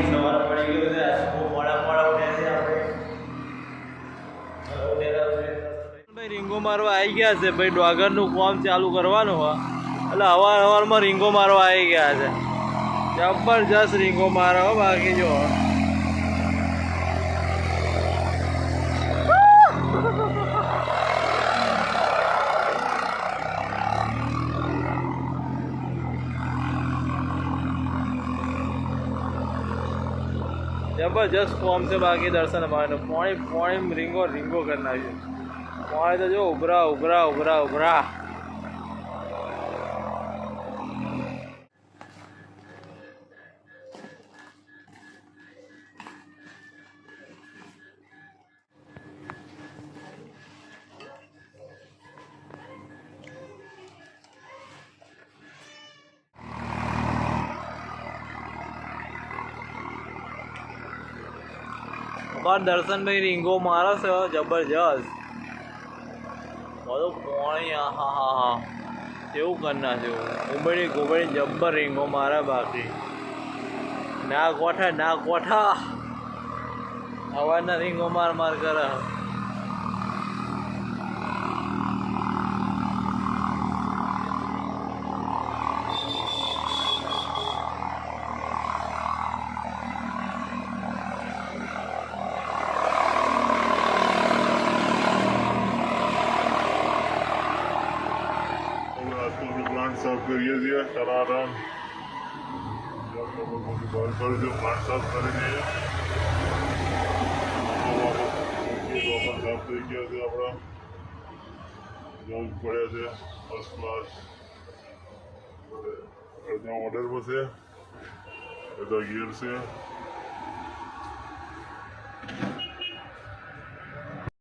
સવાર પડી ગયું છે મોડા મોડા ઉઠ્યા છે આપણે ભાઈ રીંગો મારવા આવી ગયા છે ભાઈ ડોગરનું કામ ચાલુ કરવાનું હોય એટલે હવારમાં રીંગો મારવા આવી ગયા છે જબરજસ્ત રીંગો મારવા બાકી જો जबरदस्त फॉर्म से बाकी दर्शन हमारे पौड़ी पौड़ी रिंगो रिंगो करना है पौड़ी तो जो उभरा उभरा उभरा उभरा और दर्शन भाई रिंगो मारा से जबरदस्त બધું પાણી હા હા હા એવું કરના છે ઉબડી ગોબડી જબ્બર રીંગો મારા બાકી ના કોઠા હવાના રીંગો માર માર કરે साफ करिए दिया टनाटन पर जो प्लांट साफ करेंगे साफ तरीके से अपना जो पड़े थे फर्स्ट क्लास ऑर्डर में से गियर से